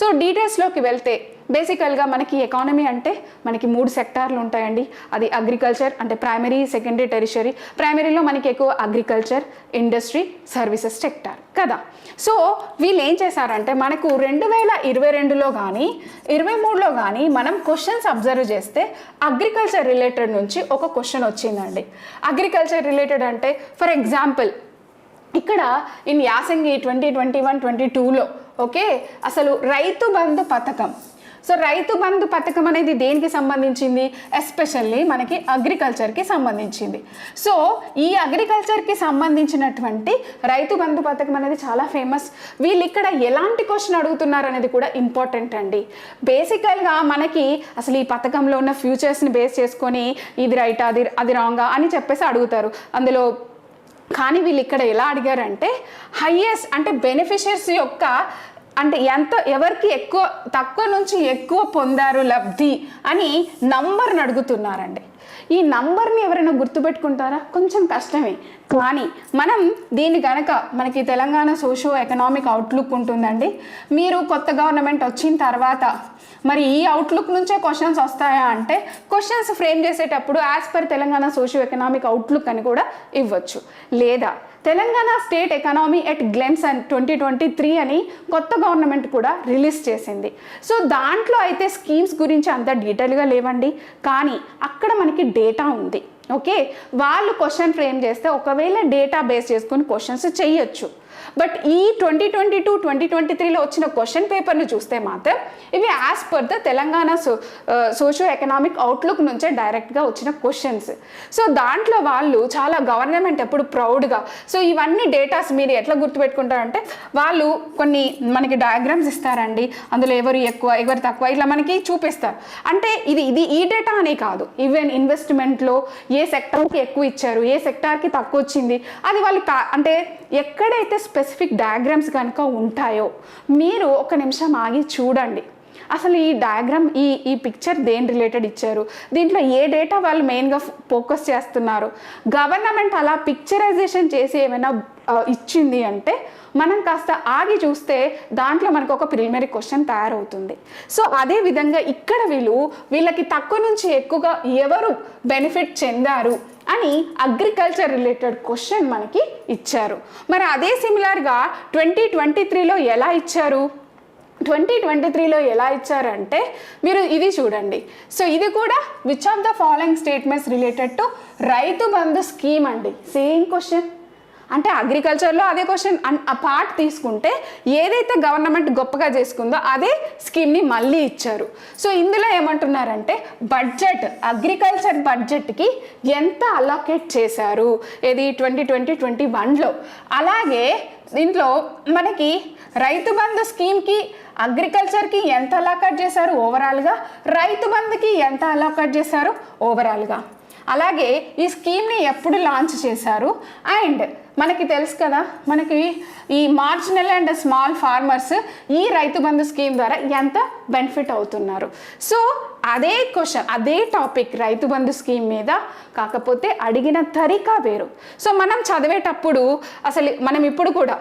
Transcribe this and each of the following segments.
So డీటెయిల్స్లోకి వెళ్తే బేసికల్గా మనకి ఎకానమీ అంటే మనకి 3 సెక్టార్లు ఉంటాయండి. అది అగ్రికల్చర్ అంటే ప్రైమరీ, సెకండరీ, టెరిషరీ. ప్రైమరీలో మనకి ఎక్కువ అగ్రికల్చర్, ఇండస్ట్రీ, సర్వీసెస్ సెక్టార్ కదా. సో వీళ్ళు ఏం చేశారంటే మనకు 2022లో కానీ 23లో కానీ మనం క్వశ్చన్స్ అబ్జర్వ్ చేస్తే అగ్రికల్చర్ రిలేటెడ్ నుంచి ఒక క్వశ్చన్ వచ్చిందండి. అగ్రికల్చర్ రిలేటెడ్ అంటే ఫర్ ఎగ్జాంపుల్ ఇక్కడ ఇన్ యాసంగి 2021-22లో ఓకే అసలు రైతు బంధు పథకం. సో రైతు బంధు పథకం అనేది దేనికి సంబంధించింది? ఎస్పెషల్లీ మనకి అగ్రికల్చర్కి సంబంధించింది. సో ఈ అగ్రికల్చర్కి సంబంధించినటువంటి రైతు బంధు పథకం అనేది చాలా ఫేమస్. వీళ్ళు ఇక్కడ ఎలాంటి క్వశ్చన్ అడుగుతున్నారు అనేది కూడా ఇంపార్టెంట్ అండి. బేసికల్గా మనకి అసలు ఈ పథకంలో ఉన్న ఫ్యూచర్స్ని బేస్ చేసుకొని ఇది రైట్ అది రాంగా అని చెప్పేసి అడుగుతారు అందులో. కానీ వీళ్ళు ఇక్కడ ఎలా అడిగారంటే హైయెస్ట్ అంటే బెనిఫిషియర్స్ యొక్క అంటే ఎవరికి ఎక్కువ తక్కువ నుంచి ఎక్కువ పొందారు లబ్ధి అని నంబర్ని అడుగుతున్నారండి. ఈ నంబర్ని ఎవరైనా గుర్తుపెట్టుకుంటారా? కొంచెం కష్టమే. కానీ మనం దీన్ని కనుక మనకి తెలంగాణ సోషో ఎకనామిక్ అవుట్లుక్ ఉంటుందండి. మీరు కొత్త గవర్నమెంట్ వచ్చిన తర్వాత మరి ఈ అవుట్లుక్ నుంచే క్వశ్చన్స్ వస్తాయా అంటే క్వశ్చన్స్ ఫ్రేమ్ చేసేటప్పుడు as per Telangana socio economic outlook అని కూడా ఇవ్వచ్చు. లేదా Telangana state economy at glance and 2023 అని కొత్త గవర్నమెంట్ కూడా రిలీజ్ చేసింది. సో దాంట్లో అయితే స్కీమ్స్ గురించి అంత డీటెయిల్గా లేవండి, కానీ అక్కడ మనకి డేటా ఉంది. ఓకే వాళ్ళు క్వశ్చన్ ఫ్రేమ్ చేస్తే ఒకవేళ డేటా బేస్ చేసుకుని క్వశ్చన్స్ చేయొచ్చు. బట్ ఈ 2022-2023లో వచ్చిన క్వశ్చన్ పేపర్ని చూస్తే మాత్రం ఇవి as per the Telangana socio economic outlook నుంచే డైరెక్ట్గా వచ్చిన క్వశ్చన్స్. సో దాంట్లో వాళ్ళు చాలా గవర్నమెంట్ ఎప్పుడు ప్రౌడ్గా సో ఇవన్నీ డేటాస్ మీరు ఎట్లా గుర్తుపెట్టుకుంటారంటే వాళ్ళు కొన్ని మనకి డయాగ్రామ్స్ ఇస్తారండి. అందులో ఎవరు ఎక్కువ ఎవరు తక్కువ ఇట్లా మనకి చూపిస్తారు. అంటే ఇది ఈ డేటా అనే కాదు, ఈవెన్ ఇన్వెస్ట్మెంట్లో ఏ సెక్టార్కి ఎక్కువ ఇచ్చారు, ఏ సెక్టార్కి తక్కువ వచ్చింది, అది వాళ్ళు అంటే ఎక్కడైతే స్పెసిఫిక్ డయాగ్రామ్స్ కనుక ఉంటాయో మీరు ఒక నిమిషం ఆగి చూడండి. అసలు ఈ డయాగ్రామ్ ఈ పిక్చర్ దేని రిలేటెడ్ ఇచ్చారు, దీంట్లో ఏ డేటా వాళ్ళు మెయిన్గా ఫోకస్ చేస్తున్నారు, గవర్నమెంట్ అలా పిక్చరైజేషన్ చేసి ఏమైనా ఇచ్చింది అంటే మనం కాస్త ఆగి చూస్తే దాంట్లో మనకు ఒక ప్రిలిమినరీ క్వశ్చన్ తయారవుతుంది. సో అదే విధంగా ఇక్కడ వీళ్ళకి తక్కువ నుంచి ఎక్కువగా ఎవరు బెనిఫిట్ చెందారు అని అగ్రికల్చర్ రిలేటెడ్ క్వశ్చన్ మనకి ఇచ్చారు. మరి అదే సిమిలర్గా 2023లో ఎలా ఇచ్చారు? 2023లో ఎలా ఇచ్చారంటే మీరు ఇది చూడండి. సో ఇది కూడా which of the following statements related to Rythu Bandhu scheme అండి. సేమ్ క్వశ్చన్ అంటే అగ్రికల్చర్లో అదే క్వశ్చన్ ఆ పార్ట్ తీసుకుంటే ఏదైతే గవర్నమెంట్ గొప్పగా చేసుకుందో అదే స్కీమ్ని మళ్ళీ ఇచ్చారు. సో ఇందులో ఏమంటున్నారంటే బడ్జెట్ అగ్రికల్చర్ బడ్జెట్కి ఎంత అలోకేట్ చేశారు ఏది 2020-21లో. అలాగే దీంట్లో మనకి రైతు బంధు స్కీమ్కి అగ్రికల్చర్కి ఎంత అలోకేట్ చేశారు ఓవరాల్గా, రైతు బంధుకి ఎంత అలోకేట్ చేశారు ఓవరాల్గా, అలాగే ఈ స్కీమ్ని ఎప్పుడు లాంచ్ చేశారు, అండ్ మనకి తెలుసు కదా మనకి ఈ మార్జినల్ అండ్ స్మాల్ ఫార్మర్స్ ఈ రైతు బంధు స్కీమ్ ద్వారా ఎంత బెనిఫిట్ అవుతున్నారు. సో అదే క్వశ్చన్ అదే టాపిక్ రైతు బంధు స్కీమ్ మీద, కాకపోతే అడిగిన తరీకా వేరు. సో మనం చదివేటప్పుడు అసలు మనం ఇప్పుడు కూడా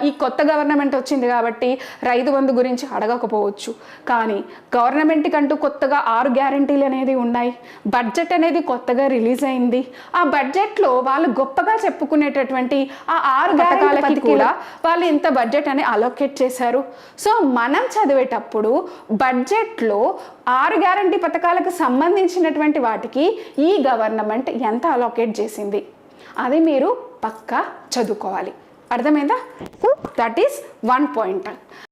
ఈ కొత్త గవర్నమెంట్ వచ్చింది కాబట్టి రైతు బంధు గురించి అడగకపోవచ్చు, కానీ గవర్నమెంట్ కంటూ కొత్తగా 6 గ్యారంటీలు అనేది ఉన్నాయి. బడ్జెట్ అనేది కొత్తగా రిలీజ్ అయింది. ఆ బడ్జెట్లో వాళ్ళు గొప్పగా చెప్పుకునేటటువంటి ఆ 6 పథకాలకి కూడా వాళ్ళు ఇంత బడ్జెట్ అని అలోకేట్ చేశారు. సో మనం చదివేటప్పుడు బడ్జెట్లో 6 గ్యారంటీ పథకాలకు సంబంధించినటువంటి వాటికి ఈ గవర్నమెంట్ ఎంత అలోకేట్ చేసింది అది మీరు పక్కా చదువుకోవాలి. అర్థమైందా? That is 1 point.